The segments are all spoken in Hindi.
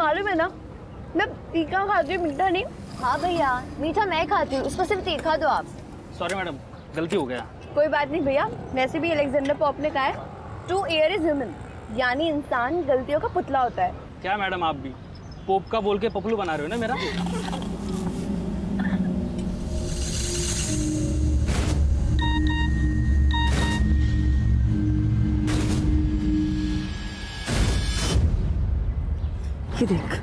मालूम है ना, मैं तीखा खाती हूँ, मीठा नहीं। हाँ भैया, मीठा मैं खाती हूँ, उसको सिर्फ तीखा दो आप। सॉरी मैडम, गलती हो गया। कोई बात नहीं भैया, वैसे भी अलेक्जेंडर पोप ने कहा है टू एयर इज ह्यूमन, यानी इंसान गलतियों का पुतला होता है। क्या मैडम आप भी पोप का बोल के पपलू बना रहे हो ना मेरा। ये देख,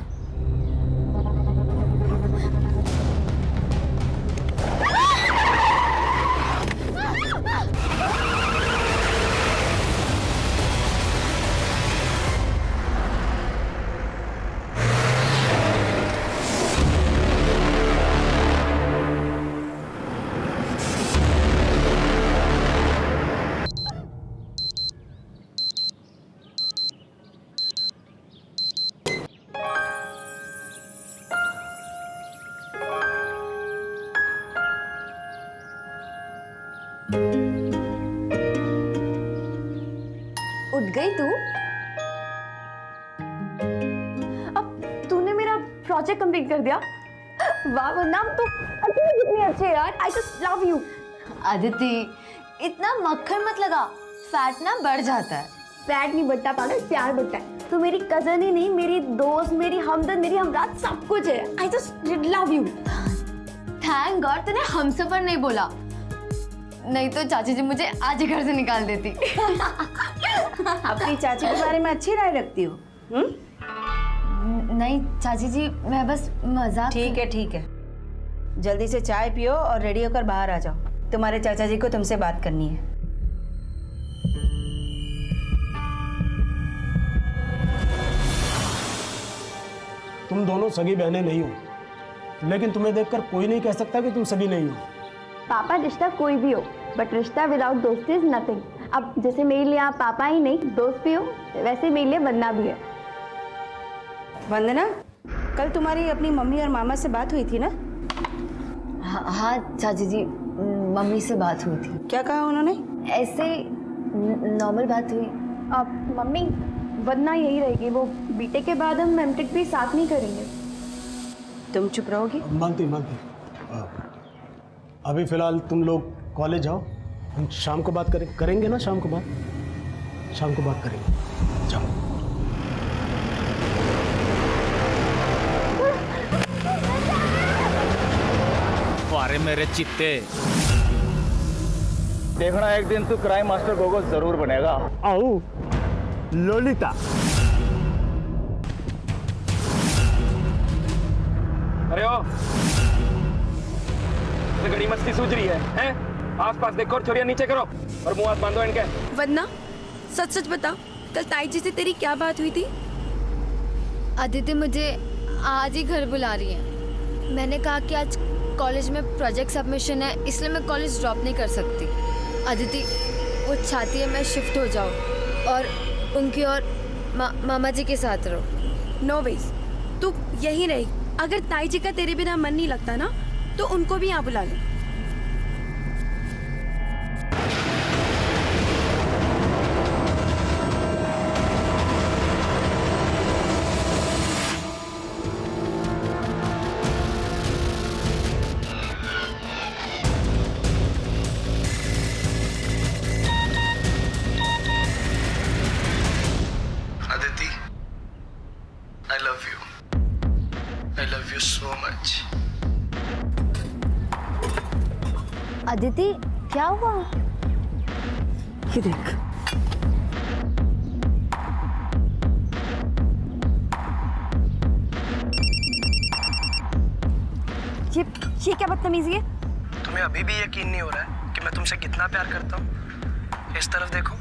उठ गई तू? अब तूने मेरा प्रोजेक्ट कंप्लीट कर दिया। वाह वंदना, तू कितनी अच्छी है यार, I just love you. Aditi, इतना मक्खन मत लगा, फैट ना बढ़ जाता है। फैट नहीं बढ़ता पागल, प्यार बढ़ता है। तू मेरी कजन ही नहीं, मेरी दोस्त, मेरी हमदर्द, मेरी हमरात, सब कुछ है। I just love you. Thank God तूने हमसफर नहीं बोला, नहीं तो चाची जी मुझे आज ही घर से निकाल देती। अपनी चाची के बारे में अच्छी राय रखती हो? नहीं चाची जी, मैं बस मजाक। ठीक है, जल्दी से चाय पियो और रेडी होकर बाहर आ जाओ। तुम्हारे चाचा जी को तुमसे बात करनी है। तुम दोनों सगी बहनें नहीं हो, लेकिन तुम्हें देखकर कोई नहीं कह सकता कि तुम सगी नहीं हो। पापा, रिश्ता कोई भी हो, बट रिश्ता विदाउट दोस्ती इज नथिंग। अब जैसे मेरे लिए आप पापा ही नहीं दोस्त भी हो, वैसे मेरे लिए वंदना भी है। वंदना, कल तुम्हारी अपनी मम्मी और मामा से बात हुई थी ना? हाँ चाची जी, मम्मी से बात हुई थी। क्या कहा उन्होंने? ऐसे नॉर्मल बात हुई। अब मम्मी, वंदना यही रहेगी, वो बीटेक के बाद हम एमटेक भी साथ नहीं करेंगे। तुम चुप रहोगी? मानती अभी फिलहाल तुम लोग कॉलेज जाओ, हम शाम को बात करेंगे ना, शाम को बात करेंगे। जाओ। अरे मेरे चित्ते, देखना एक दिन तू क्राइम मास्टर गोगो जरूर बनेगा। आओ लोलिता। अरे ओ, गड़ी मस्ती सूझ रही है, हैं? आसपास देखो और छोरियां नीचे करो और मुंह हाथ बांधो इनके। वंदना, सच सच बता, कल ताई जी से तेरी क्या बात हुई थी? अदिति मुझे आज ही घर बुला रही है। मैंने कहा कि आज कॉलेज में प्रोजेक्ट सबमिशन है, इसलिए मैं कॉलेज ड्रॉप नहीं कर सकती। अदिति वो चाहती है मैं शिफ्ट हो जाऊँ और उनकी और मामा जी के साथ रहो। नो वेज, तू यहीं रही। अगर ताई जी का तेरे बिना मन नहीं लगता ना, तो उनको भी यहाँ बुला ले। Aditi, I love you. I love you so much. Aditi, क्या हुआ? ये देख, ये क्या बदतमीजी है? तुम्हें अभी भी यकीन नहीं हो रहा है कि मैं तुमसे कितना प्यार करता हूँ? इस तरफ देखो।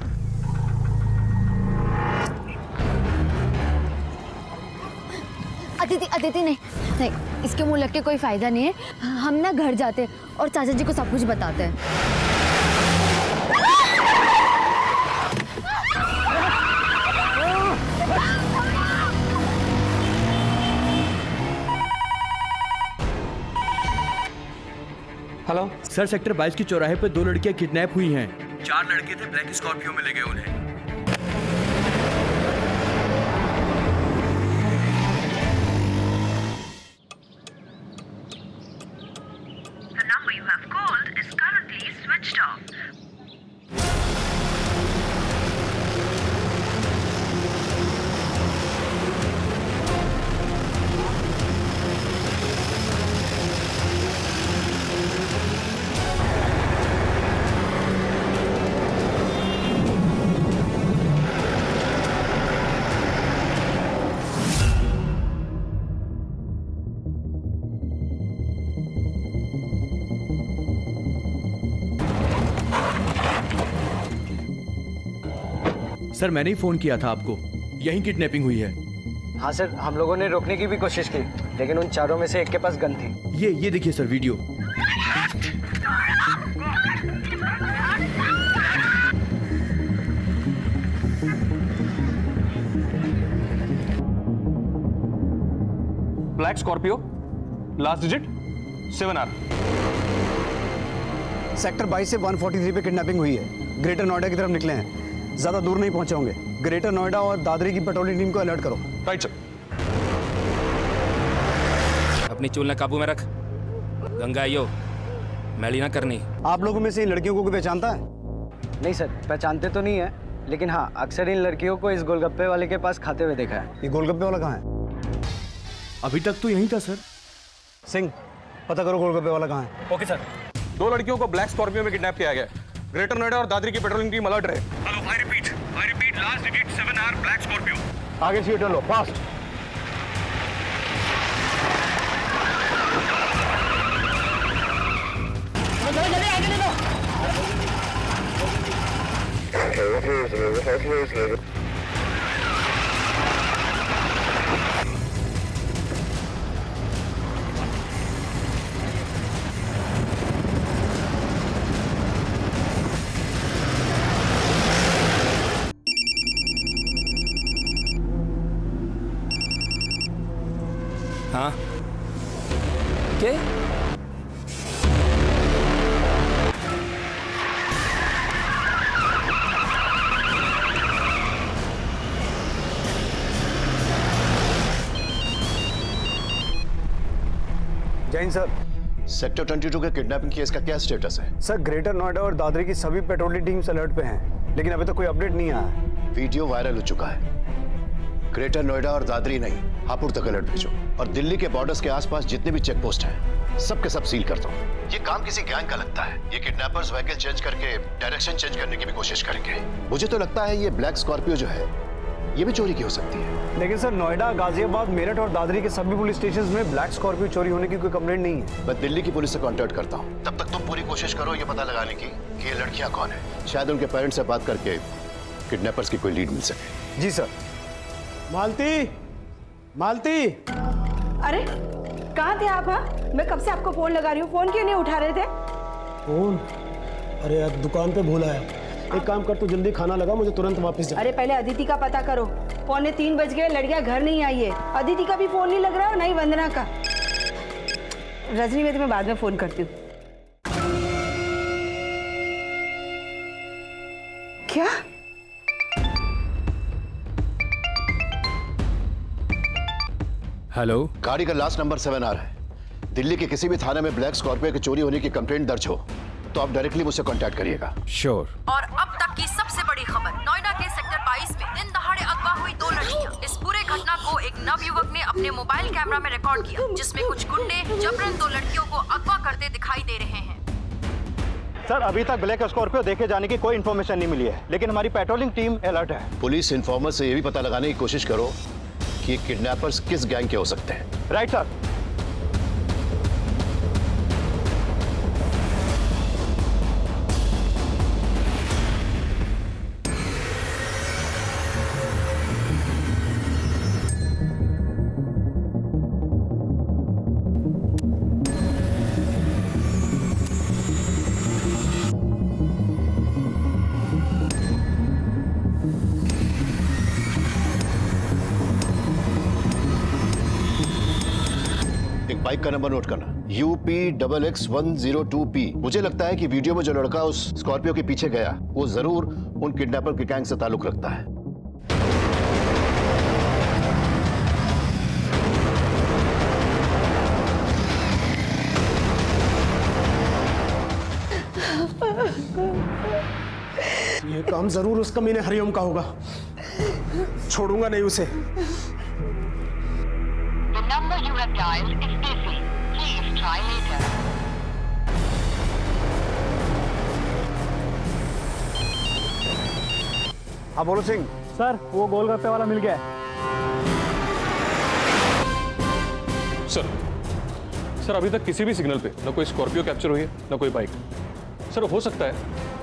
अदिति नहीं, इसके मुंह लग के कोई फायदा नहीं है। हम ना घर जाते हैं और चाचा जी को सब कुछ बताते हैं। हेलो सर, सेक्टर 22 की चौराहे पर 2 लड़कियां किडनैप हुई हैं। 4 लड़के थे, ब्लैक स्कॉर्पियो में ले गए उन्हें। सर मैंने ही फ़ोन किया था आपको, यहीं किडनैपिंग हुई है। हाँ सर, हम लोगों ने रोकने की भी कोशिश की, लेकिन उन चारों में से एक के पास गन थी। ये देखिए sir video. Black Scorpio, last digit 7R। Sector 22 से 143 पे किडनैपिंग हुई है। ग्रेटर नोएडा की तरफ निकले हैं, ज़्यादा दूर नहीं पहुंचे होंगे। ग्रेटर नोएडा और दादरी की पेट्रोलिंग टीम को अलर्ट करो। Right sir. अपनी चूल ने काबू में रख। गंगा आइयो, मैली ना करनी। आप लोगों में से इन लड़कियों को कोई पहचानता है? नहीं सर, पहचानते तो नहीं है, लेकिन हाँ अक्सर इन लड़कियों को इस गोलगप्पे वाले के पास खाते हुए देखा है। ये गोलगप्पे वाला कहाँ है? अभी तक तो यहीं था सर। सिंह, पता करो गोलगप्पे वाला कहाँ है। Okay sir. 2 लड़कियों को ब्लैक स्कॉर्पियो में किडनैप किया गया। ग्रेटर नोएडा और दादरी की पेट्रोलिंग टीम अलर्ट रहे। Hello, I repeat, last digit 7R black Scorpio. आगे से टर्न लो, फास्ट। हाँ क्या? जैन सर। सेक्टर 22 के किडनैपिंग केस का क्या स्टेटस है? सर, ग्रेटर नोएडा और दादरी की सभी पेट्रोलिंग टीम्स अलर्ट पे हैं, लेकिन अभी तक कोई अपडेट नहीं आया है। वीडियो वायरल हो चुका है। ग्रेटर नोएडा और दादरी नहीं, हापुड़ तक अलर्ट भेजो और दिल्ली के बॉर्डर्स के आसपास जितने भी चेक पोस्ट हैं, सबके सब सील कर दो। ये काम किसी गैंग का लगता है। ये किडनैपर्स व्हीकल चेंज करके डायरेक्शन चेंज करने की भी कोशिश करेंगे। मुझे तो लगता है ये ब्लैक स्कॉर्पियो जो है, ये भी चोरी की हो सकती है। लेकिन सर, नोएडा, गाजियाबाद, मेरठ और दादरी के सभी पुलिस स्टेशंस में ब्लैक स्कॉर्पियो चोरी होने की कोई कंप्लेंट नहीं है। मैं दिल्ली की पुलिस से कांटेक्ट करता हूँ। तब तक तुम पूरी कोशिश करो ये पता लगाने की कि ये लड़कियां कौन है। शायद उनके पेरेंट्स से बात करके किडनैपर्स की कोई लीड मिल सके। जी सर। मालती, मालती। अरे कहाँ थे आप? हाँ, मैं कब से आपको फोन लगा रही हूँ, फोन क्यों नहीं उठा रहे थे? फोन? अरे यार, दुकान पे भूला है। एक काम कर, तू जल्दी खाना लगा, मुझे तुरंत वापस जा। अरे पहले अदिति का पता करो। 2:45 बज गए, लड़कियां घर नहीं आई है। अदिति का भी फोन नहीं लग रहा और नहीं वंदना का। रजनी, मैं तुम्हें बाद में फोन करती हूँ। क्या? हेलो, गाड़ी का लास्ट नंबर 7R है। दिल्ली के किसी भी थाने में ब्लैक स्कॉर्पियो की चोरी होने की कंप्लेंट दर्ज हो तो आप डायरेक्टली मुझसे कांटेक्ट करिएगा। श्योर। और अब तक की सबसे बड़ी खबर, नोएडा के सेक्टर 22 में दिन दहाड़े अगवा हुई 2 लड़कियां। इस पूरे घटना को एक नवयुवक ने अपने मोबाइल कैमरा में रिकॉर्ड किया, जिसमें कुछ गुंडे जबरन 2 लड़कियों को अगवा करते दिखाई दे रहे हैं। सर, अभी तक ब्लैक स्कॉर्पियो देखे जाने की कोई इन्फॉर्मेशन नहीं मिली है, लेकिन हमारी पेट्रोलिंग टीम अलर्ट है। पुलिस इन्फॉर्मर से ये भी पता लगाने की कोशिश करो कि किडनैपर्स किस गैंग के हो सकते हैं। Right sir. बाइक का नंबर नोट करना, UP-XX-102P। मुझे लगता है कि वीडियो में जो लड़का उस स्कॉर्पियो के पीछे गया, वो जरूर उन किडनैपर के गैंग से ताल्लुक रखता है। ये काम जरूर उस कमीने हरिओम का होगा। छोड़ूंगा नहीं उसे। The number you have dialed is busy. Please try later. हाँ बोलो सिंह। सर, वो गोलगप्पे वाला मिल गया है। सर, अभी तक किसी भी सिग्नल पे न कोई स्कॉर्पियो कैप्चर हुई है, न कोई बाइक। सर हो सकता है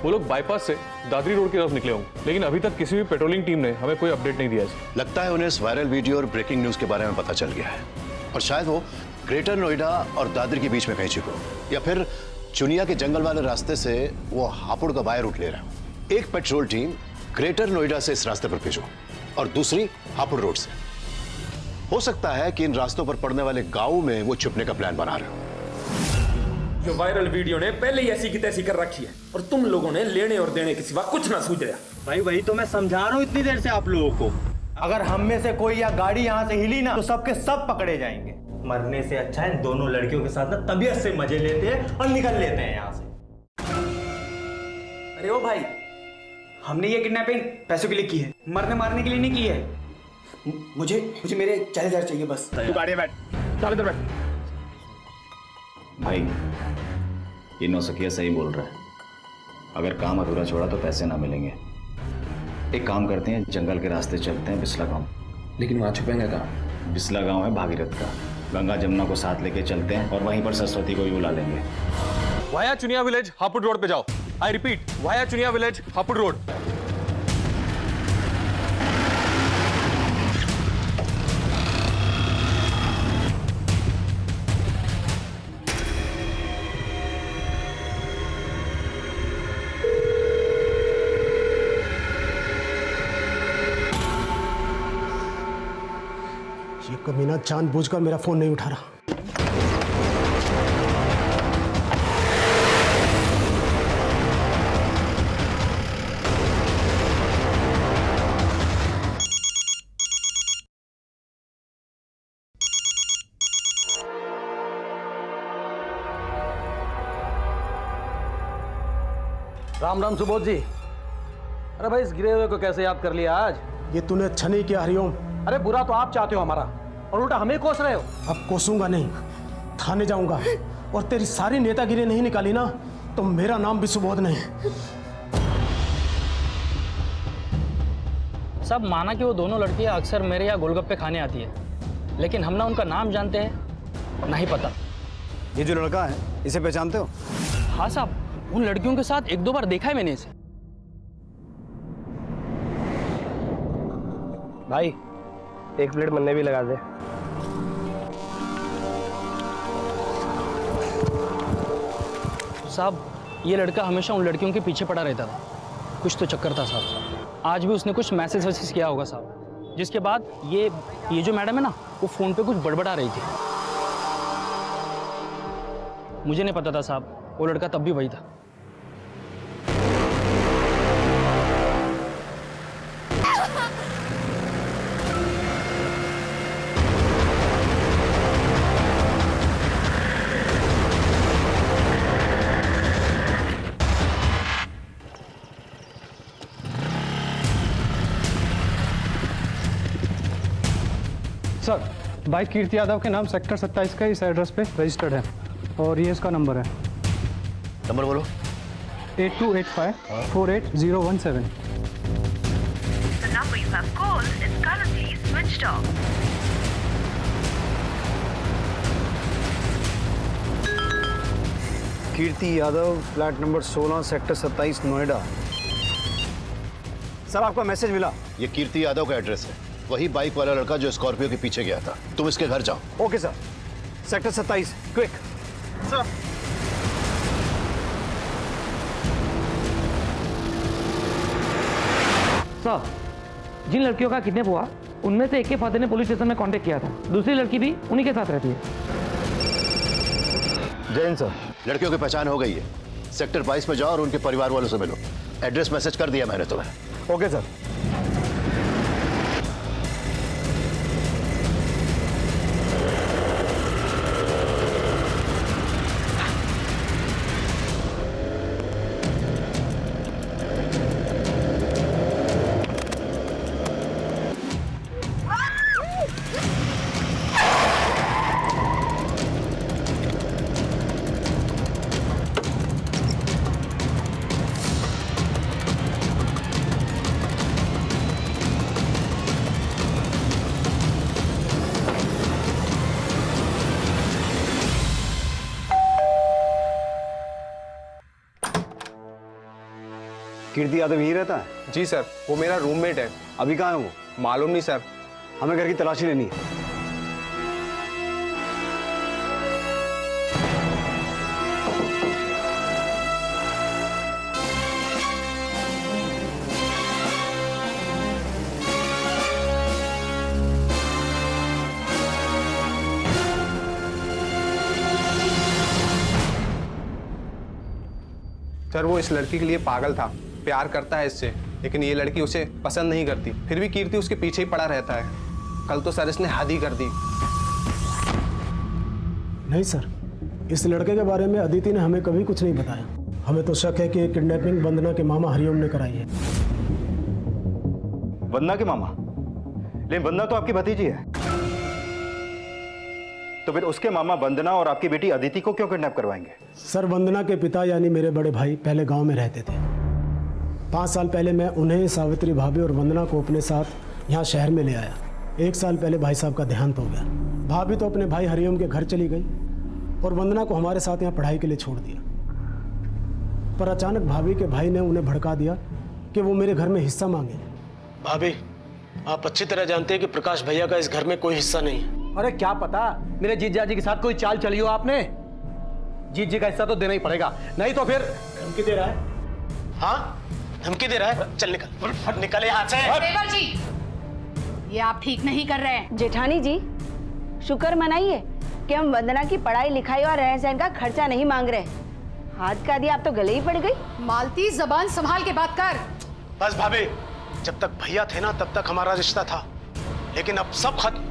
वो लोग बाईपास से दादरी रोड की तरफ निकले होंगे, लेकिन अभी तक किसी भी पेट्रोलिंग टीम ने हमें कोई अपडेट नहीं दिया है। लगता है उन्हें इस वायरल वीडियो और ब्रेकिंग न्यूज के बारे में पता चल गया है और शायद वो ग्रेटर नोएडा और दादरी के बीच में कहीं छिपे हो या फिर चुनिया के जंगल वाले रास्ते से वो हापुड़ का बाय रूट ले रहा हो। एक पेट्रोल टीम ग्रेटर नोएडा से इस रास्ते पर भेजो और दूसरी हापुड़ रोड से। हो सकता है कि इन रास्तों पर पड़ने वाले गांव में वो छुपने का प्लान बना रहे हो। जो वायरल वीडियो ने पहले ही ऐसी की तैसी कर रखी है और तुम लोगों ने लेने और देने के सिवा कुछ ना सूझ रहा। भाई वही तो मैं समझा रहा हूँ इतनी देर से आप लोगों को। अगर हम में से कोई या गाड़ी यहाँ से हिली ना तो सबके सब पकड़े जाएंगे। मरने से अच्छा है दोनों लड़कियों के साथ ना तबीयत से मजे लेते हैं और निकल लेते हैं यहाँ से। अरे ओ भाई, हमने ये किडनैपिंग पैसों के लिए की है, मरने मारने के लिए नहीं की है। मुझे मेरे 40,000 चाहिए बस। तू गाड़ी में बैठ, चल इधर बैठ। भाई ये नौसखिया सही बोल रहा है, अगर काम अधूरा छोड़ा तो पैसे ना मिलेंगे। एक काम करते हैं, जंगल के रास्ते चलते हैं बिस्ला गांव। लेकिन वहां छुपेंगे कहाँ? बिस्ला गांव है भागीरथ का, गंगा जमुना को साथ लेके चलते हैं और वहीं पर सरस्वती को भी बुला लेंगे। Via Chuniya village Hapur road पे जाओ। I repeat, via Chuniya village Hapur road. ये कमीना जानबूझकर मेरा फोन नहीं उठा रहा। राम राम सुबोध जी। अरे भाई इस गिरे हुए को कैसे याद कर लिया आज? ये तूने अच्छा नहीं किया हरिओम। अरे बुरा तो आप चाहते हो हमारा और उल्टा हमें कोस रहे हो। अब कोसूंगा नहीं, थाने जाऊंगा और तेरी सारी नेतागिरी नहीं निकाली ना तो मेरा नाम भी सुबोध नहीं। सब माना कि वो दोनों लड़कियां अक्सर मेरे यहाँ गोलगप्पे खाने आती है, लेकिन हम ना उनका नाम जानते हैं नहीं पता। ये जो लड़का है इसे पहचानते हो? हाँ साहब, उन लड़कियों के साथ एक दो बार देखा है मैंने इसे। भाई एक प्लेट मन्ने भी लगा दे। साहब ये लड़का हमेशा उन लड़कियों के पीछे पड़ा रहता था, कुछ तो चक्कर था साहब। आज भी उसने कुछ मैसेज वैसेज किया होगा साहब, जिसके बाद ये जो मैडम है ना वो फ़ोन पे कुछ बड़बड़ा रही थी। मुझे नहीं पता था साहब, वो लड़का तब भी वही था। सर बाइक कीर्ति यादव के नाम सेक्टर 27 का इस एड्रेस पे रजिस्टर्ड है और ये इसका नंबर है। नंबर बोलो। 8285-48017। The number you have called is currently switched off. Kirti Yadav, flat number 16, sector 27, Noida. Sir आपका मैसेज मिला। ये कीर्ति यादव का एड्रेस है, वही बाइक वाला लड़का जो स्कॉर्पियो के पीछे गया था। तुम इसके घर जाओ। Okay sir. Sector 27, quick. Sir जिन लड़कियों का किडनैप हुआ उनमें से एक के फादर ने पुलिस स्टेशन में कांटेक्ट किया था, दूसरी लड़की भी उन्हीं के साथ रहती है। जैन सर, लड़कियों की पहचान हो गई है। सेक्टर 22 में जाओ और उनके परिवार वालों से मिलो। एड्रेस मैसेज कर दिया मैंने तुम्हें। Okay sir. कीर्ति यादव यहीं रहता है? जी सर, वो मेरा रूममेट है। अभी कहाँ है वो? मालूम नहीं सर। हमें घर की तलाशी लेनी है। सर वो इस लड़की के लिए पागल था, प्यार करता है इससे, लेकिन ये लड़की उसे पसंद नहीं करती। फिर भी कीर्ति उसके पीछे ही पड़ा रहता है। कल तो सर इसने हद ही कर दी। नहीं सर, इस लड़के के बारे में अदिति ने हमें कभी कुछ नहीं बताया। हमें तो शक है कि किडनैपिंग वंदना के मामा हरिओम ने कराई है। वंदना के मामा? लेकिन वंदना तो आपकी भतीजी है। तो फिर उसके मामा वंदना और आपकी बेटी अदिति को क्यों किडनैप करवाएंगे? सर, वंदना के पिता यानी मेरे बड़े भाई पहले गांव में रहते थे। 5 साल पहले मैं उन्हें, सावित्री भाभी और वंदना को अपने साथ यहाँ शहर में ले आया। 1 साल पहले भाई साहब का देहांत हो गया। भाभी तो अपने भाई हरिओम के घर चली गई और वंदना को हमारे साथ यहाँ पढ़ाई के लिए छोड़ दिया। पर अचानक भाभी के भाई ने उन्हें भड़का दिया कि वो मेरे घर में हिस्सा मांगे। भाभी, आप अच्छी तरह जानते हैं कि प्रकाश भैया का इस घर में कोई हिस्सा नहीं है। अरे क्या पता मेरे जीजा जी के साथ कोई चाल चली हो आपने। जीत जी का हिस्सा तो देना ही पड़ेगा, नहीं तो फिर। धमकी दे रहा है? हाँ, धमकी दे रहा है। चल निकल, निकल यहाँ से। देवर जी, ये आप ठीक नहीं कर रहे हैं। जेठानी जी, शुक्र मनाइए कि हम वंदना की पढ़ाई लिखाई और रहन सहन का खर्चा नहीं मांग रहे। हाथ का दिया आप तो गले ही पड़ गई। मालती, जबान संभाल के बात कर। बस भाभी, जब तक भैया थे ना तब तक हमारा रिश्ता था, लेकिन अब सब खत्म।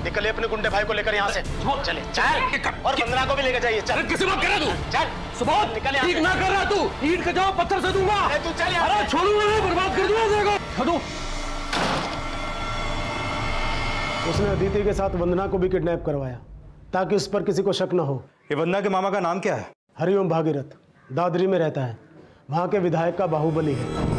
निकले अपने गुंडे भाई को लेकर यहाँ से। चले, चल। और वंदना को भी लेकर जाइए। चल। किसी बात कर रहा तू? चल सुबोध, निकल। ठीक ना कर रहा तू। ईंट का जवाब पत्थर से दूंगा। अरे तू चल यहाँ। अरे छोड़ूंगा नहीं, बर्बाद कर दूंगा तेरे को। छोड़ो। उसने अदिति के साथ वंदना को भी किडनैप करवाया ताकि उस पर किसी को शक न हो। ये वंदना के मामा का नाम क्या है? हरिओम भागीरथ, दादरी में रहता है। वहाँ के विधायक का बाहुबली है।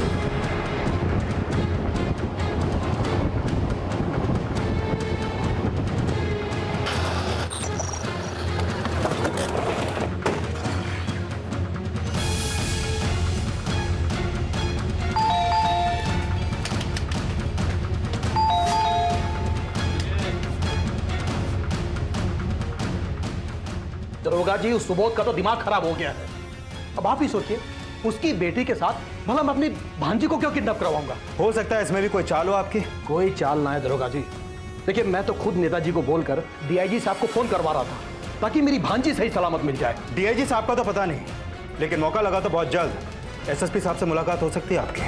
दरोगा जी, उस सुबोध का तो दिमाग खराब हो गया है। अब आप ही सोचिए, उसकी बेटी के साथ भला मैं अपनी भांजी को क्यों किडनैप करवाऊंगा? हो सकता है इसमें भी कोई चाल हो आपकी। कोई चाल ना है दरोगा जी। देखिए, मैं तो खुद नेताजी को बोलकर डीआईजी साहब को फोन करवा रहा था ताकि मेरी भांजी सही सलामत मिल जाए। डीआईजी साहब का तो पता नहीं, लेकिन मौका लगा तो बहुत जल्द एसएसपी साहब से मुलाकात हो सकती है आपकी।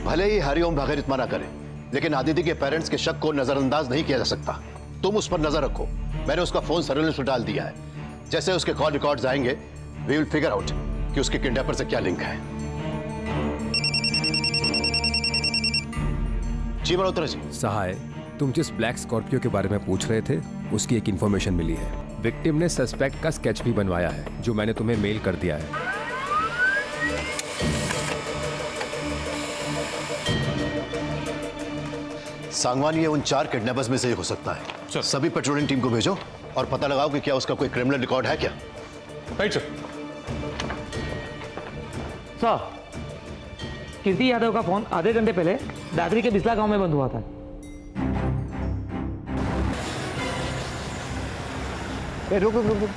भले ही हरिओम भागीरथ मना करे, लेकिन आदिति के पेरेंट्स के शक को नजरअंदाज नहीं किया जा सकता। तुम उस पर नजर रखो। मैंने उसका फोन सर्विलेंस में डाल दिया है। जैसे उसके कॉल रिकॉर्ड्स आएंगे, वी विल फिगर आउट कि उसके किडनैपर से क्या लिंक है। जी मल्होत्रा जी। सहाय, तुम जिस ब्लैक स्कॉर्पियो के बारे में पूछ रहे थे, उसकी एक इंफॉर्मेशन मिली है। विक्टिम ने सस्पेक्ट का स्केच भी बनवाया है, जो मैंने तुम्हें मेल कर दिया है। सांगवान, ये उन 4 किडनैपर्स में से एक हो सकता है। सभी पेट्रोलिंग टीम को भेजो और पता लगाओ कि क्या उसका कोई क्रिमिनल रिकॉर्ड है क्या। Right sir. सर, कीर्ति यादव का फोन आधे घंटे पहले दादरी के बिस्ला गांव में बंद हुआ था। रुक रुक रुक।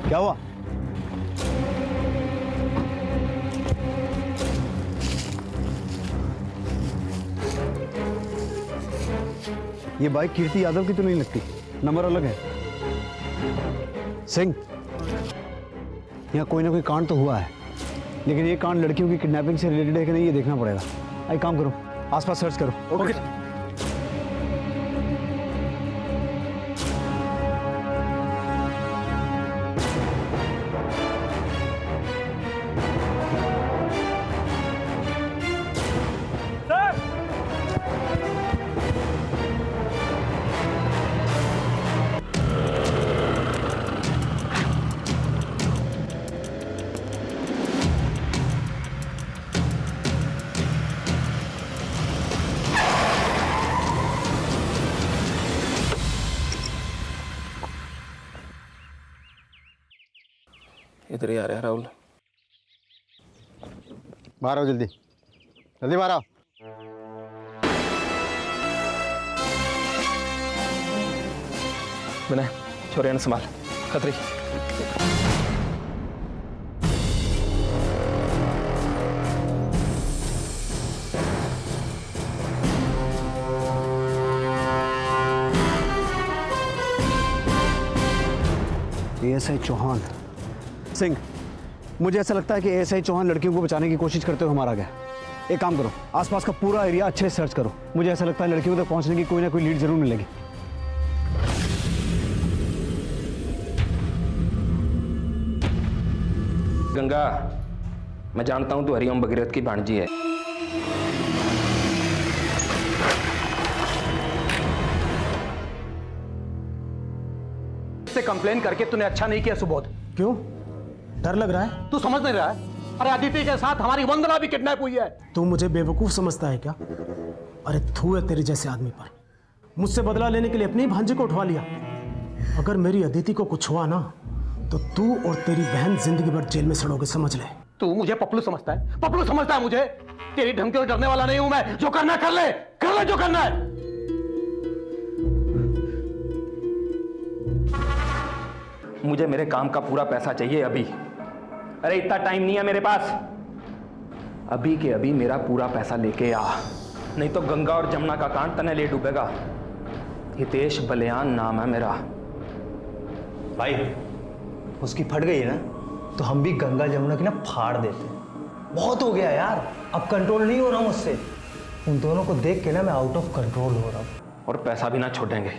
क्या हुआ? ये बाइक कीर्ति यादव की तो नहीं लगती, नंबर अलग है। सिंह, यहाँ कोई ना कोई कांड तो हुआ है, लेकिन ये कांड लड़कियों की किडनैपिंग से रिलेटेड है कि नहीं, ये देखना पड़ेगा। एक काम करो, आसपास सर्च करो। ओके। इधर ही आ रहा है राहुल। बाहर आओ जल्दी, जल्दी बाहर आओ। विनय, छोरिया ने संभाल। खतरी। एएसआई चौहान सिंह, मुझे ऐसा लगता है कि एएसआई चौहान लड़कियों को बचाने की कोशिश करते हुए मारा गया। एक काम करो, आसपास का पूरा एरिया अच्छे से सर्च करो। मुझे ऐसा लगता है लड़कियों तक पहुंचने की कोई ना कोई लीड जरूर मिलेगी। गंगा, मैं जानता हूं तू हरिओम भगीरथ की भांजी है। इससे कंप्लेन करके तूने अच्छा नहीं किया सुबोध। क्यों? डर लग रहा है? तू समझ नहीं रहा है? अरे अदिति के साथ हमारी वंदना भी किडनैप हुई है। तू मुझे बेवकूफ समझता है क्या? अरे थू है तेरे जैसे आदमी पर। मुझसे बदला लेने के लिए अपनी भांजी को उठवा लिया। अगर मेरी अदिति को कुछ हुआ ना तो तू और तेरी बहन जिंदगी भर जेल में सड़ोगे, समझ ले। तू मुझे पपलू समझता है? पपलू समझता है मुझे? तेरी धमकियों से डरने वाला नहीं हूं मैं। जो करना कर ले, कर ले जो करना है। मुझे मेरे काम का पूरा पैसा चाहिए अभी। अरे इतना टाइम नहीं है मेरे पास। अभी के अभी मेरा पूरा पैसा लेके आ, नहीं तो गंगा और जमुना का कांड तने ले डूबेगा। हितेश बलियान नाम है मेरा। भाई उसकी फट गई है ना, तो हम भी गंगा जमुना की ना फाड़ देते। बहुत हो गया यार, अब कंट्रोल नहीं हो रहा मुझसे। उन दोनों को देख के ना मैं आउट ऑफ कंट्रोल हो रहा हूँ। और पैसा भी ना छोड़ेंगे।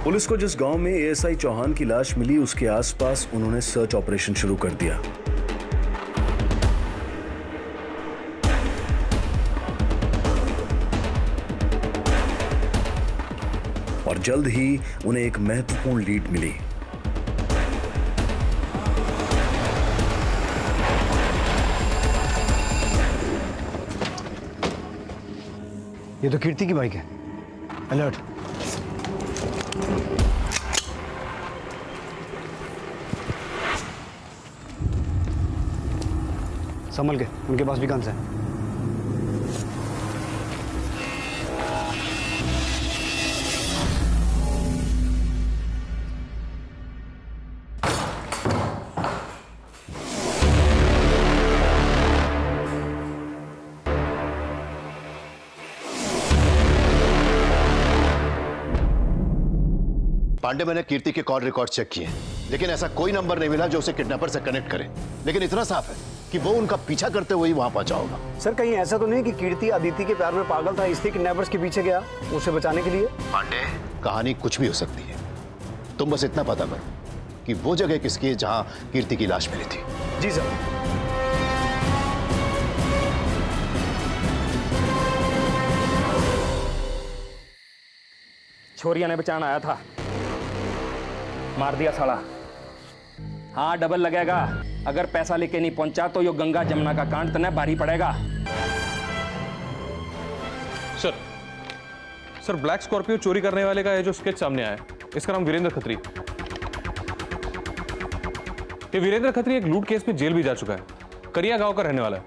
पुलिस को जिस गांव में एएसआई चौहान की लाश मिली उसके आसपास उन्होंने सर्च ऑपरेशन शुरू कर दिया। और जल्द ही उन्हें एक महत्वपूर्ण लीड मिली। ये तो कीर्ति की बाइक है। अलर्ट। संभल के, उनके पास भी गन्स है। पांडे, मैंने कीर्ति के कॉल रिकॉर्ड चेक किए, लेकिन ऐसा कोई नंबर नहीं मिला जो उसे किडनैपर से कनेक्ट करे। लेकिन इतना साफ है कि वो उनका पीछा करते हुए ही वहां पहुंचा होगा। सर कहीं ऐसा तो नहीं कि कीर्ति अदिति के प्यार में पागल था, इसलिए किडनैपर्स के पीछे गया उसे बचाने के लिए? पांडे, कहानी कुछ भी हो सकती है। तुम बस इतना पता करो कि वो जगह किसकी है जहां कीर्ति की लाश मिली थी। जी सर। छोरिया ने बचाना आया था, मार दिया साला। हाँ, डबल लगेगा। अगर पैसा लेके नहीं पहुंचा तो यो गंगा जमुना का कांड तने भारी पड़ेगा। सर ब्लैक स्कॉर्पियो चोरी करने वाले का ये जो स्केच सामने आया है, इसका नाम वीरेंद्र खत्री। ये वीरेंद्र खत्री एक लूट केस में जेल भी जा चुका है। करिया गांव का रहने वाला है।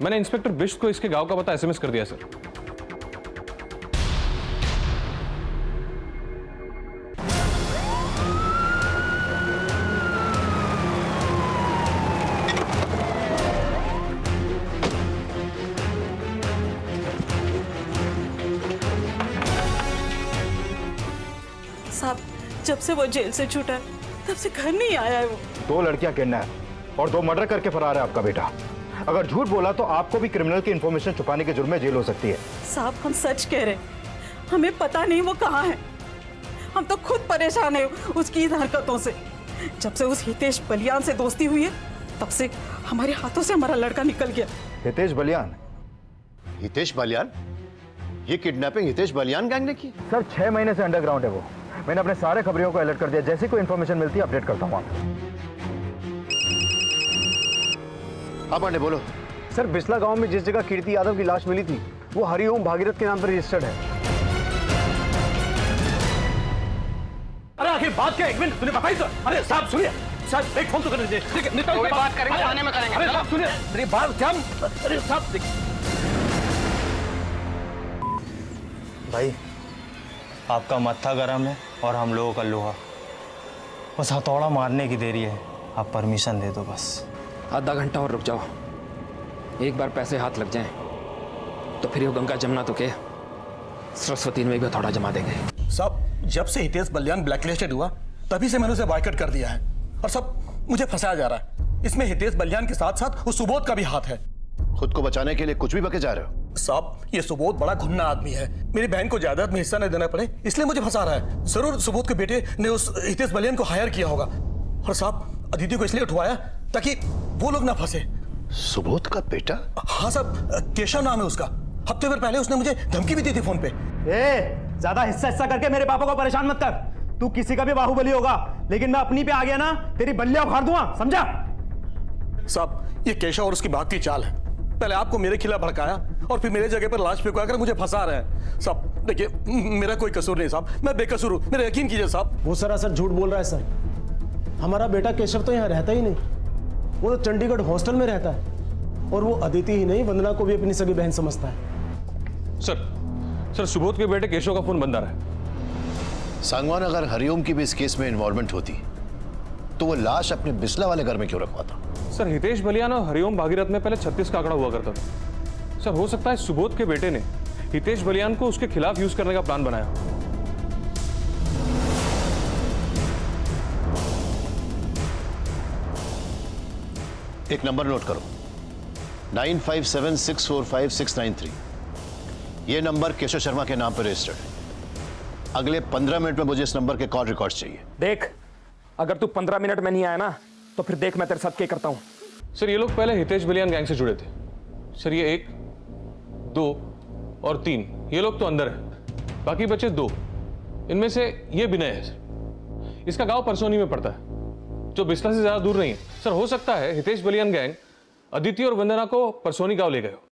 मैंने इंस्पेक्टर बिष्ट को इसके गांव का पता एसएमएस कर दिया सर। साहब, जब से वो जेल से छूटा है तब से घर नहीं आया है वो। 2 लड़कियां किडनैप और 2 मर्डर करके फरार है आपका बेटा। अगर झूठ बोला तो आपको भी क्रिमिनल की इंफॉर्मेशन छुपाने के जुर्म में जेल हो सकती है। साहब, हम सच कह रहे हैं, हमें पता नहीं वो कहाँ है। हम तो खुद परेशान है उसकी इन हरकतों से। जब से उस हितेश बलियान से दोस्ती हुई है तब से हमारे हाथों से हमारा लड़का निकल गया। हितेश बलियान? हितेश बलियान? ये किडनैपिंग हितेश बलियान गैंग ने की? सर 6 महीने से अंडरग्राउंड है वो। मैंने अपने सारे खबरियों को अलर्ट कर दिया, जैसी कोई इन्फॉर्मेशन मिलती है अपडेट करता हूँ आपको। हाँ पांडे बोलो। सर बिस्ला गांव में जिस जगह कीर्ति यादव की लाश मिली थी वो हरिओम भागीरथ के नाम पर रजिस्टर्ड है। अरे आखिर बात क्या, एक मिनट सुनिए बताइए सर। अरे साहब सुनिए, साहब एक फोन तो कर दीजिए। ठीक है निकल, बात करेंगे थाने में करेंगे। अरे साहब सुनिए, अरे बात क्या, अरे साहब भाई आपका मत्था गरम है और हम लोगों का लोहा। बस हथौड़ा मारने की देरी है, आप परमिशन दे दो बस। आधा घंटा और रुक जाओ, एक बार पैसे हाथ लग जाएं तो फिर ये गंगा जमुना तो के सरस्वती में भी हथौड़ा जमा देंगे। सब जब से हितेश बलियान ब्लैकलिस्टेड हुआ तभी से मैंने उसे बॉयकॉट कर दिया है और सब मुझे फंसाया जा रहा है। इसमें हितेश बलियान के साथ साथ उस सुबोध का भी हाथ है। खुद को बचाने के लिए कुछ भी बके जा रहे हो? साहब ये सुबोध बड़ा घुन्ना आदमी है, मेरी बहन को जायदाद में हिस्सा नहीं देना पड़े इसलिए मुझे फंसा रहा है। जरूर सुबोध के बेटे ने उस हितेश बलियान को हायर किया होगा और साहब अदिति को इसलिए उठवाया ताकि वो लोग ना फंसे। सुबोध का बेटा? हाँ साहब, केशव नाम है उसका। हफ्ते भर पहले उसने मुझे धमकी भी दी थी फोन पे। ज्यादा हिस्सा करके मेरे पापा को परेशान मत कर। तू किसी का भी बाहुबली होगा, लेकिन मैं अपनी पे आ गया ना तेरी बल्लियां उखाड़ दूंगा, समझा? साहब ये केशव और उसकी भाग की चाल है। पहले आपको मेरे खिलाफ भड़काया और फिर मेरे जगह पर लाश फेंकवा कर मुझे फंसा रहे हैं। साहब देखिए मेरा कोई कसूर नहीं साहब, मैं बेकसूर हूँ, मेरा यकीन कीजिए साहब। वो सरासर झूठ बोल रहा है सर। हमारा बेटा केशव तो यहाँ रहता ही नहीं, वो तो चंडीगढ़ हॉस्टल में रहता है और वो अदिति ही नहीं वंदना को भी अपनी सगी बहन समझता है। सर सुबोध के बेटे केशव का फोन बंद आ रहा है। सांगवान, अगर हरिओम की भी इस केस में इन्वॉल्वमेंट होती तो वो लाश अपने बिस्ला वाले घर में क्यों रखवाता? सर हितेश बलियान और हरिओम भागीरथ में पहले 36 का आंकड़ा हुआ करता था। सर हो सकता है सुबोध के बेटे ने हितेश बलियान को उसके खिलाफ यूज करने का प्लान बनाया। एक नंबर नोट करो, 9576456693। ये नंबर केशव शर्मा के नाम पर रजिस्टर्ड है। अगले 15 मिनट में मुझे इस नंबर के कॉल रिकॉर्ड्स चाहिए। देख, अगर तू 15 मिनट में नहीं आया ना तो फिर देख मैं तेरे साथ क्या करता हूं। सर ये लोग पहले हितेश बलियान गैंग से जुड़े थे। सर ये 1, 2 और 3 ये लोग तो अंदर है, बाकी बचे 2। इनमें से ये विनय है सर, इसका गांव परसोनी में पड़ता है जो बिस्ला से ज्यादा दूर नहीं है। सर हो सकता है हितेश बलियान गैंग अदिति और वंदना को परसोनी गांव ले गए हो।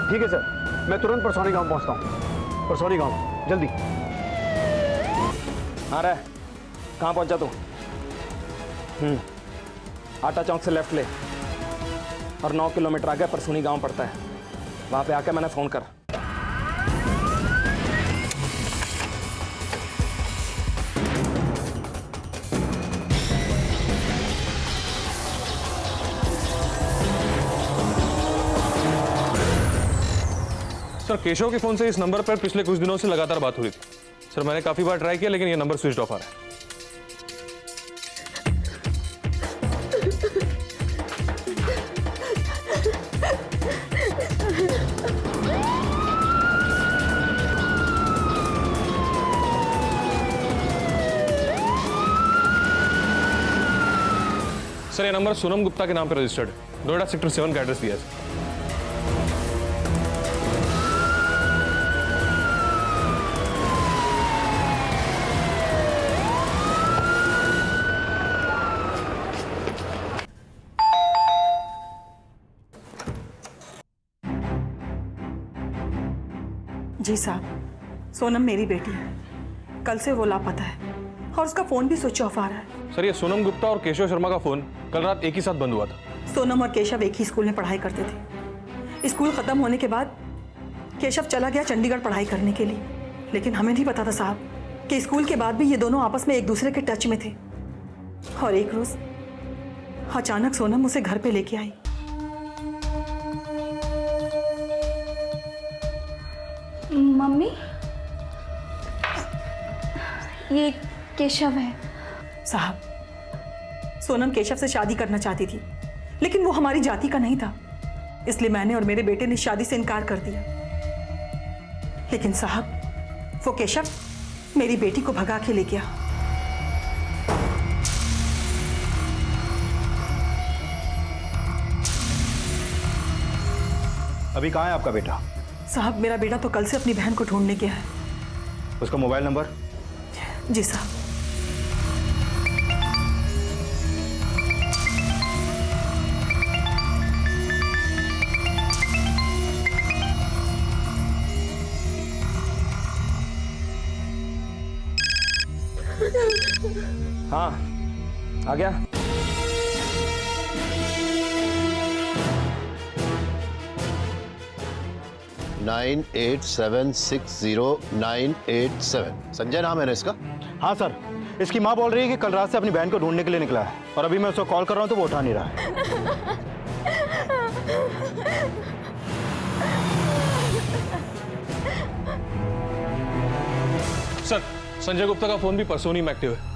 ठीक है सर, मैं तुरंत परसोनी गांव पहुंचता हूं। परसोनी गांव जल्दी। हाँ रे, कहाँ पहुंचा तू? आटा चौक से लेफ्ट ले और 9 किलोमीटर आगे परसोनी गांव पड़ता है, वहां पे आके मैंने फोन कर। सर केशव के फोन से इस नंबर पर पिछले कुछ दिनों से लगातार बात हो रही थी। सर मैंने काफी बार ट्राई किया लेकिन ये नंबर स्विच ऑफ आ रहा है। सर ये नंबर सोनम गुप्ता के नाम पर रजिस्टर्ड है। नोएडा सेक्टर 7 का एड्रेस दिया है। जी साहब, सोनम मेरी बेटी है, कल से वो लापता है और उसका फोन भी स्विच ऑफ आ रहा है। सर ये सोनम गुप्ता और केशव शर्मा का फोन कल रात एक ही साथ बंद हुआ था। सोनम और केशव एक ही स्कूल में पढ़ाई करते थे। स्कूल खत्म होने के बाद केशव चला गया चंडीगढ़ पढ़ाई करने के लिए, लेकिन हमें नहीं पता था साहब कि स्कूल के बाद भी ये दोनों आपस में एक दूसरे के टच में थे। और एक रोज अचानक सोनम उसे घर पे लेके आई। मम्मी, ये केशव है। साहब, सोनम केशव से शादी करना चाहती थी, लेकिन वो हमारी जाति का नहीं था, इसलिए मैंने और मेरे बेटे ने शादी से इनकार कर दिया। लेकिन साहब, वो केशव मेरी बेटी को भगा के ले गया। अभी कहाँ है आपका बेटा? साहब मेरा बेटा तो कल से अपनी बहन को ढूंढने गया है। उसका मोबाइल नंबर? जी साहब। हाँ आ गया। नाइन 8760987 संजय नाम है ना इसका? हाँ सर, इसकी माँ बोल रही है कि कल रात से अपनी बहन को ढूंढने के लिए निकला है और अभी मैं उसको कॉल कर रहा हूँ तो वो उठा नहीं रहा है। सर, संजय गुप्ता का फोन भी परसों ही एक्टिव है।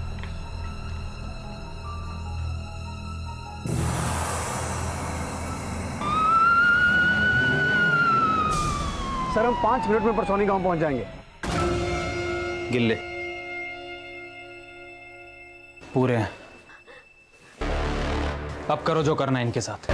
सर हम 5 मिनट में परसौनी गांव पहुंच जाएंगे। गिल्ले पूरे हैं, अब करो जो करना है इनके साथ।